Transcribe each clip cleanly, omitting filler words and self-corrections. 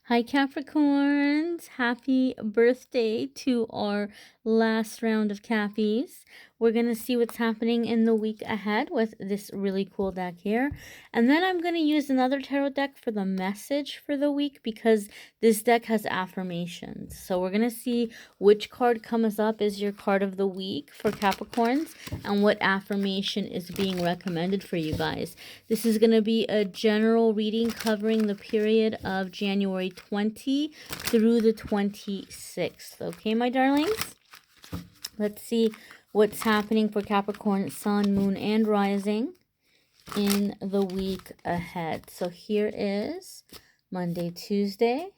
Hi Capricorns, happy birthday to our last round of Cappies. We're going to see what's happening in the week ahead with this really cool deck here. And then I'm going to use another tarot deck for the message for the week because this deck has affirmations. So we're going to see which card comes up as your card of the week for Capricorns and what affirmation is being recommended for you guys. This is going to be a general reading covering the period of January 20 through the 26th. Okay, my darlings? Let's see what's happening for Capricorn, Sun, Moon, and Rising in the week ahead. So here is Monday, Tuesday,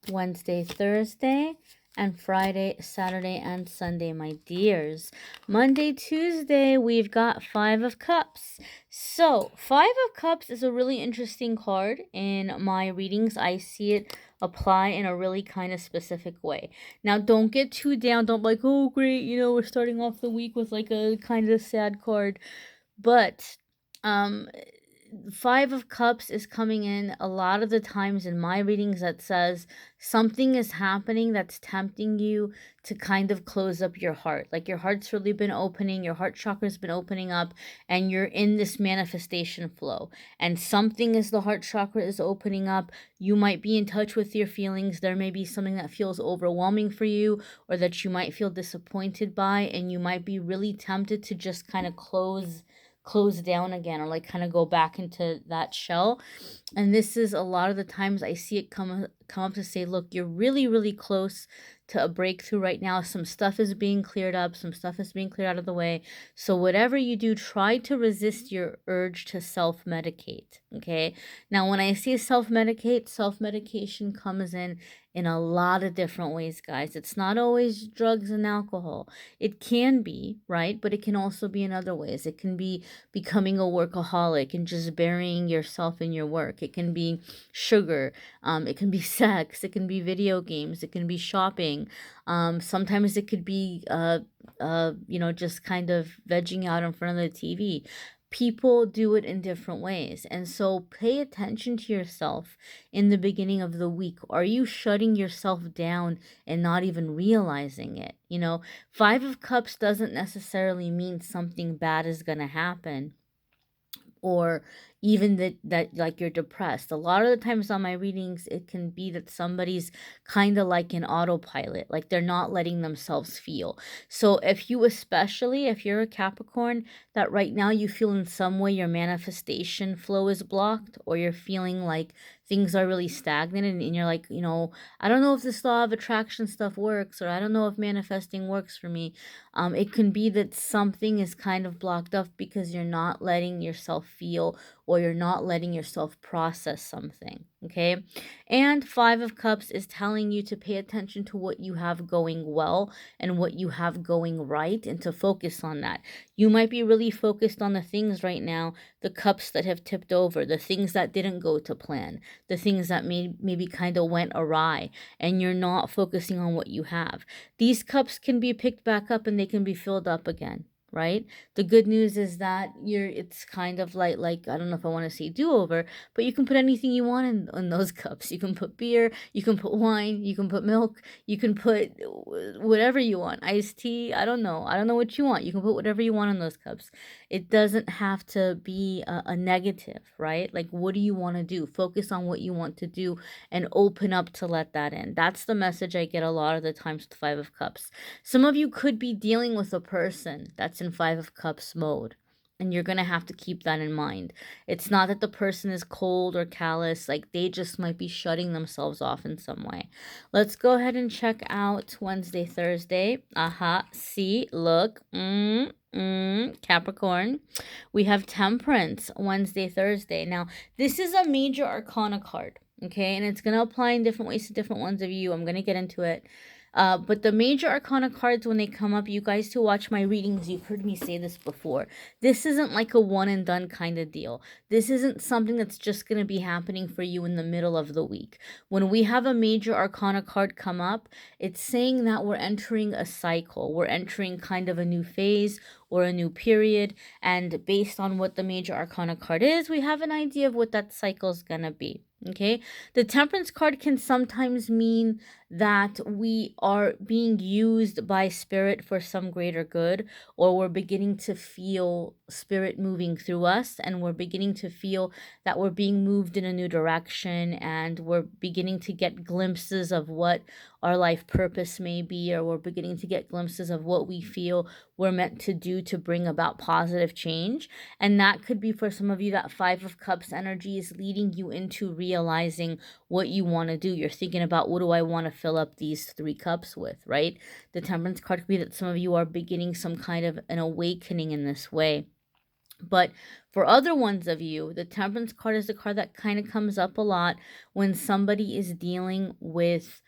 Wednesday, Thursday, and Friday, Saturday, and Sunday, my dears. Monday, Tuesday, we've got Five of Cups. So, Five of Cups is a really interesting card in my readings. I see it apply in a really kind of specific way. Now, don't get too down. Don't be like, oh, great, you know, we're starting off the week with like a kind of sad card. But, Five of Cups is coming in a lot of the times in my readings that says something is happening that's tempting you to kind of close up your heart. Like your heart's really been opening, your heart chakra's been opening up, and you're in this manifestation flow. And something as the heart chakra is opening up, you might be in touch with your feelings. There may be something that feels overwhelming for you or that you might feel disappointed by, and you might be really tempted to just kind of close down again or like kind of go back into that shell. And this is a lot of the times I see it come up to say, look, you're really close to a breakthrough right now. Some stuff is being cleared up, some stuff is being cleared out of the way. So whatever you do, try to resist your urge to self-medicate. Okay, now when I say self-medicate, self-medication comes in a lot of different ways, guys. It's not always drugs and alcohol. It can be, right? But it can also be in other ways. It can be becoming a workaholic and just burying yourself in your work. It can be sugar. It can be sex. It can be video games. It can be shopping. Sometimes it could be, just kind of vegging out in front of the TV. People do it in different ways. And so pay attention to yourself in the beginning of the week. Are you shutting yourself down and not even realizing it? You know, Five of Cups doesn't necessarily mean something bad is going to happen, or even that like you're depressed. A lot of the times on my readings, it can be that somebody's kind of like an autopilot, like they're not letting themselves feel. So if you're a Capricorn, that right now you feel in some way your manifestation flow is blocked, or you're feeling like things are really stagnant, and you're like, I don't know if this law of attraction stuff works, or I don't know if manifesting works for me. It can be that something is kind of blocked off because you're not letting yourself feel, or you're not letting yourself process something, okay? And Five of Cups is telling you to pay attention to what you have going well and what you have going right, and to focus on that. You might be really focused on the things right now, the cups that have tipped over, the things that didn't go to plan, the things that maybe kind of went awry, and you're not focusing on what you have. These cups can be picked back up and they can be filled up again, right? The good news is that it's kind of like I don't know if I want to say do-over, but you can put anything you want in those cups. You can put beer, you can put wine, you can put milk, you can put whatever you want, iced tea. I don't know what you want. You can put whatever you want in those cups. It doesn't have to be a negative, right? Like, what do you want to do? Focus on what you want to do and open up to let that in. That's the message I get a lot of the times with Five of Cups. Some of you could be dealing with a person that's in Five of Cups mode, and you're going to have to keep that in mind. It's not that the person is cold or callous, like they just might be shutting themselves off in some way. Let's go ahead and check out Wednesday, Thursday. See, look, Capricorn. We have Temperance, Wednesday, Thursday. Now, this is a major arcana card, okay? And it's going to apply in different ways to different ones of you. I'm going to get into it. But the major arcana cards, when they come up, you guys who watch my readings, you've heard me say this before. This isn't like a one and done kind of deal. This isn't something that's just going to be happening for you in the middle of the week. When we have a major arcana card come up, it's saying that we're entering a cycle. We're entering kind of a new phase, or a new period. And based on what the major arcana card is, we have an idea of what that cycle is going to be. Okay, the Temperance card can sometimes mean that we are being used by spirit for some greater good, or we're beginning to feel spirit moving through us, and we're beginning to feel that we're being moved in a new direction, and we're beginning to get glimpses of what our life purpose may be, or we're beginning to get glimpses of what we feel we're meant to do to bring about positive change. And that could be, for some of you, that Five of Cups energy is leading you into realizing what you want to do. You're thinking about, what do I want to fill up these 3 cups with, right? The Temperance card could be that some of you are beginning some kind of an awakening in this way. But for other ones of you, the Temperance card is the card that kind of comes up a lot when somebody is dealing with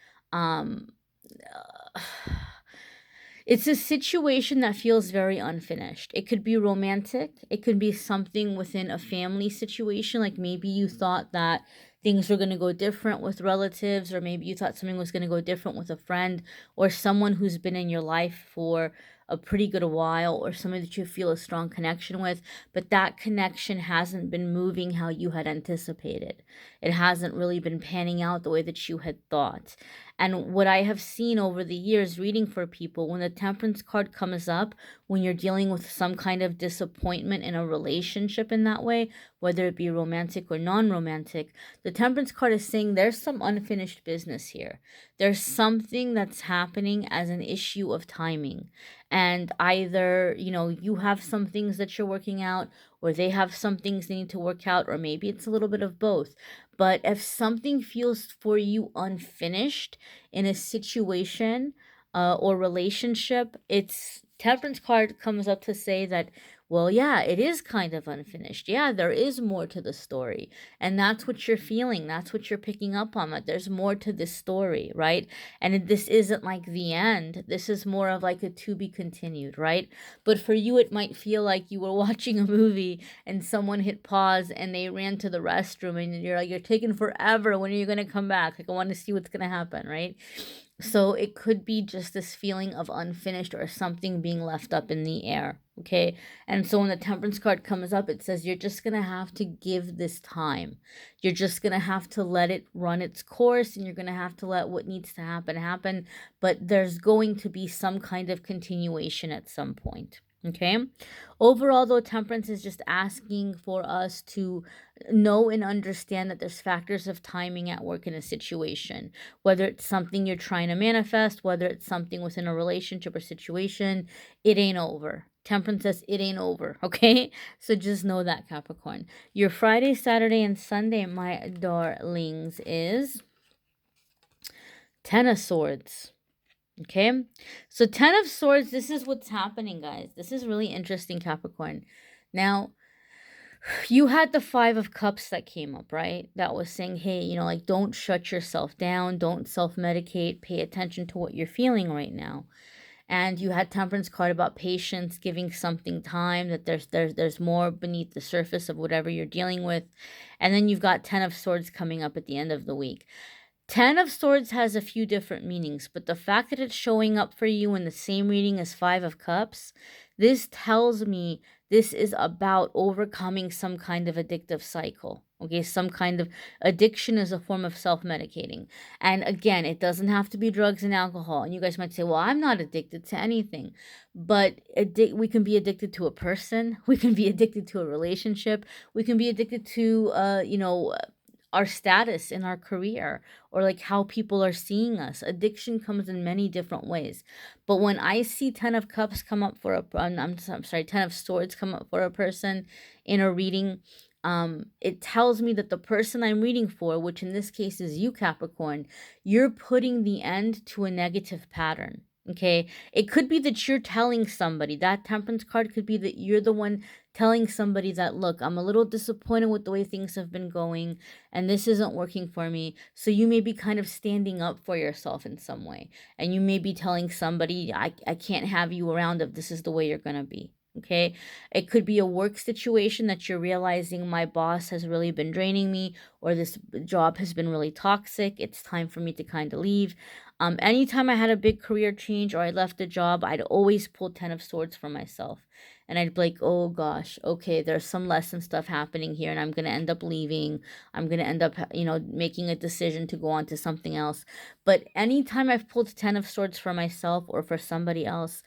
it's a situation that feels very unfinished. It could be romantic. It could be something within a family situation. Like maybe you thought that things were going to go different with relatives, or maybe you thought something was going to go different with a friend or someone who's been in your life for a pretty good while, or someone that you feel a strong connection with, but that connection hasn't been moving how you had anticipated. It hasn't really been panning out the way that you had thought. And what I have seen over the years reading for people, when the Temperance card comes up, when you're dealing with some kind of disappointment in a relationship in that way, whether it be romantic or non-romantic, the Temperance card is saying there's some unfinished business here. There's something that's happening as an issue of timing. And either, you have some things that you're working out, or they have some things they need to work out, or maybe it's a little bit of both. But if something feels for you unfinished in a situation or relationship, it's Temperance card comes up to say that, well, yeah, it is kind of unfinished. Yeah, there is more to the story. And that's what you're feeling. That's what you're picking up on, that there's more to this story, right? And this isn't like the end. This is more of like a to be continued, right? But for you, it might feel like you were watching a movie and someone hit pause and they ran to the restroom, and you're like, you're taking forever. When are you going to come back? Like, I want to see what's going to happen, right? So it could be just this feeling of unfinished, or something being left up in the air, okay? And so when the Temperance card comes up, it says you're just going to have to give this time. You're just going to have to let it run its course, and you're going to have to let what needs to happen. But there's going to be some kind of continuation at some point. Okay. Overall, though, Temperance is just asking for us to know and understand that there's factors of timing at work in a situation. Whether it's something you're trying to manifest, whether it's something within a relationship or situation, it ain't over. Temperance says it ain't over, okay? So just know that, Capricorn. Your Friday, Saturday, and Sunday, my darlings, is 10 of Swords. Okay, so 10 of Swords, this is what's happening, guys. This is really interesting, Capricorn. Now, you had the 5 of Cups that came up, right? That was saying, hey, like, don't shut yourself down. Don't self-medicate. Pay attention to what you're feeling right now. And you had Temperance card about patience, giving something time, that there's more beneath the surface of whatever you're dealing with. And then you've got 10 of Swords coming up at the end of the week. 10 of Swords has a few different meanings, but the fact that it's showing up for you in the same reading as 5 of Cups, this tells me this is about overcoming some kind of addictive cycle. Okay, some kind of addiction is a form of self-medicating. And again, it doesn't have to be drugs and alcohol. And you guys might say, well, I'm not addicted to anything. But we can be addicted to a person. We can be addicted to a relationship. We can be addicted to, our status in our career, or like how people are seeing us. Addiction comes in many different ways. But when I see 10 of Cups come up for I'm sorry, 10 of Swords come up for a person in a reading, it tells me that the person I'm reading for, which in this case is you, Capricorn, you're putting the end to a negative pattern. Okay, it could be that you're telling somebody, that Temperance card could be that you're the one telling somebody that, look, I'm a little disappointed with the way things have been going, and this isn't working for me. So you may be kind of standing up for yourself in some way, and you may be telling somebody, I can't have you around if this is the way you're going to be. Okay. It could be a work situation that you're realizing my boss has really been draining me, or this job has been really toxic. It's time for me to kind of leave. Anytime I had a big career change or I left a job, I'd always pull 10 of swords for myself. And I'd be like, oh gosh, okay, there's some lesson stuff happening here, and I'm going to end up leaving. I'm going to end up, making a decision to go on to something else. But anytime I've pulled 10 of swords for myself or for somebody else,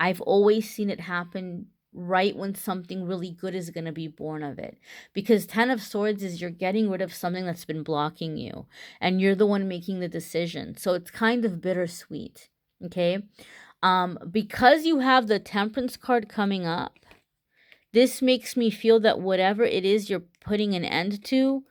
I've always seen it happen right when something really good is going to be born of it. Because 10 of swords is you're getting rid of something that's been blocking you, and you're the one making the decision. So it's kind of bittersweet. Okay? Because you have the Temperance card coming up, this makes me feel that whatever it is you're putting an end to,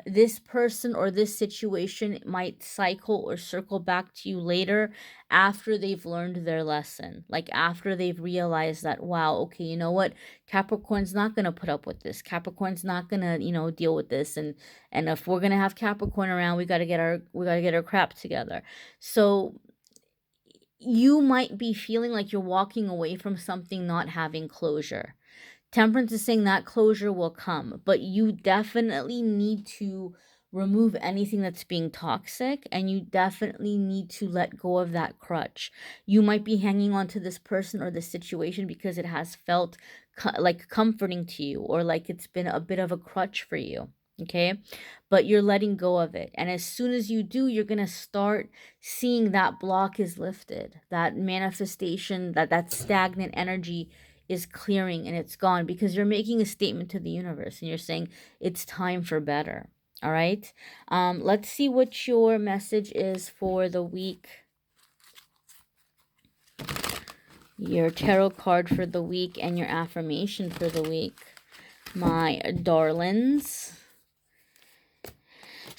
this person or this situation might cycle or circle back to you later after they've learned their lesson. Like after they've realized that, wow, okay, you know what? Capricorn's not going to put up with this. Capricorn's not going to, deal with this. And if we're going to have Capricorn around, we got to get our crap together. So you might be feeling like you're walking away from something not having closure. Temperance is saying that closure will come, but you definitely need to remove anything that's being toxic, and you definitely need to let go of that crutch. You might be hanging on to this person or this situation because it has felt like comforting to you, or like it's been a bit of a crutch for you. Okay, but you're letting go of it. And as soon as you do, you're going to start seeing that block is lifted, that manifestation, that stagnant energy is clearing and it's gone, because you're making a statement to the universe and you're saying it's time for better. All right. Let's see what your message is for the week. Your tarot card for the week and your affirmation for the week, my darlings.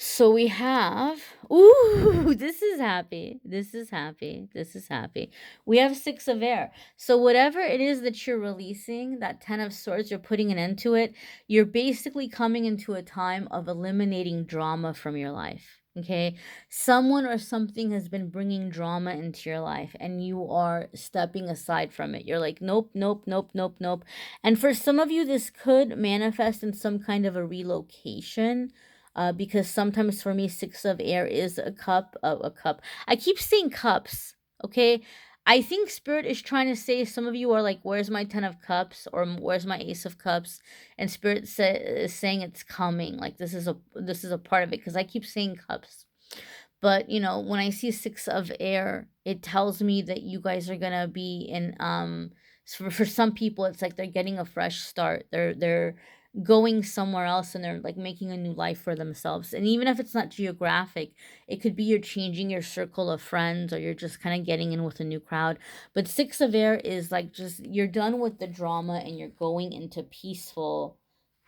So we have, ooh, this is happy. This is happy. This is happy. We have 6 of air. So whatever it is that you're releasing, that 10 of swords, you're putting an end to it. You're basically coming into a time of eliminating drama from your life. Okay. Someone or something has been bringing drama into your life, and you are stepping aside from it. You're like, nope, nope, nope, nope, nope. And for some of you, this could manifest in some kind of a relocation. Because sometimes for me, 6 of air is a cup. I keep saying cups, okay? I think Spirit is trying to say, some of you are like, where's my 10 of cups, or where's my ace of cups? And Spirit is saying it's coming. Like this is a part of it, because I keep saying cups. But when I see 6 of air, it tells me that you guys are gonna be in for some people, it's like they're getting a fresh start. They're going somewhere else, and they're like making a new life for themselves. And even if it's not geographic, it could be you're changing your circle of friends, or you're just kind of getting in with a new crowd. But 6 of air is like, just you're done with the drama and you're going into peaceful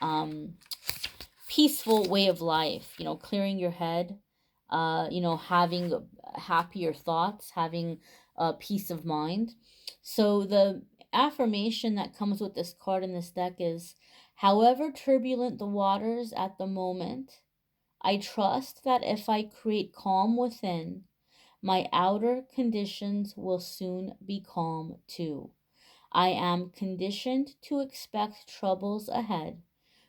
way of life, clearing your head, having happier thoughts, having peace of mind. So the affirmation that comes with this card in this deck is, however turbulent the waters at the moment, I trust that if I create calm within, my outer conditions will soon be calm too. I am conditioned to expect troubles ahead,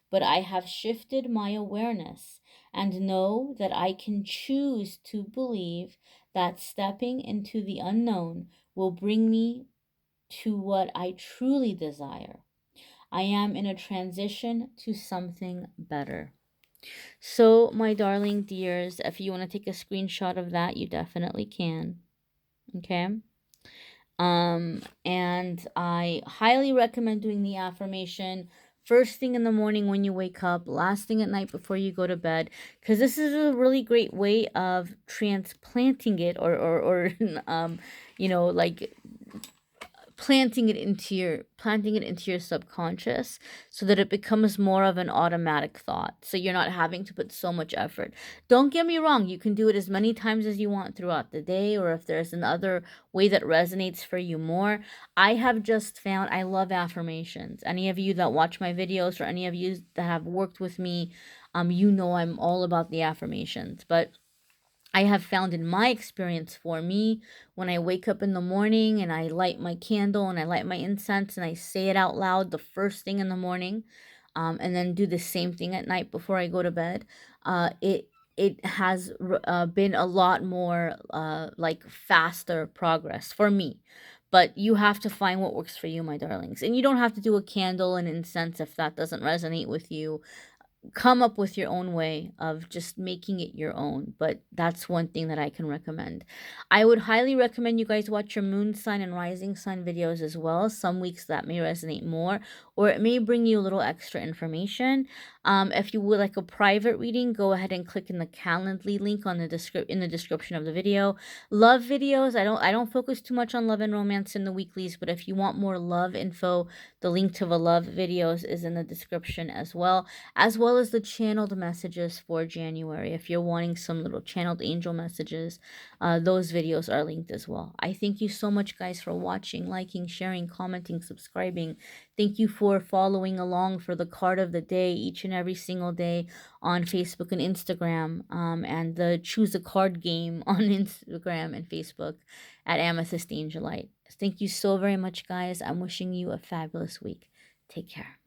but I have shifted my awareness and know that I can choose to believe that stepping into the unknown will bring me to what I truly desire. I am in a transition to something better. So, my darling dears, if you want to take a screenshot of that, you definitely can. Okay? And I highly recommend doing the affirmation first thing in the morning when you wake up, last thing at night before you go to bed, because this is a really great way of transplanting it, or like planting it into your subconscious, so that it becomes more of an automatic thought, so you're not having to put so much effort. Don't get me wrong, you can do it as many times as you want throughout the day, or if there's another way that resonates for you more. I have just found I love affirmations. Any of you that watch my videos, or any of you that have worked with me, I'm all about the affirmations. But I have found in my experience, for me, when I wake up in the morning and I light my candle and I light my incense and I say it out loud the first thing in the morning, and then do the same thing at night before I go to bed, it has been a lot more like faster progress for me. But you have to find what works for you, my darlings. And you don't have to do a candle and incense if that doesn't resonate with you. Come up with your own way of just making it your own, but that's one thing that I can recommend. I would highly recommend you guys watch your moon sign and rising sign videos as well. Some weeks that may resonate more, or it may bring you a little extra information. If you would like a private reading, go ahead and click in the Calendly link on the in the description of the video. Love videos, I don't focus too much on love and romance in the weeklies, but if you want more love info, the link to the love videos is in the description as well as the channeled messages for January. If you're wanting some little channeled angel messages, those videos are linked as well. I thank you so much, guys, for watching, liking, sharing, commenting, subscribing. Thank you for following along for the card of the day each and every single day on Facebook and Instagram, and the Choose a Card game on Instagram and Facebook at Amethyst Angellight. Thank you so very much, guys. I'm wishing you a fabulous week. Take care.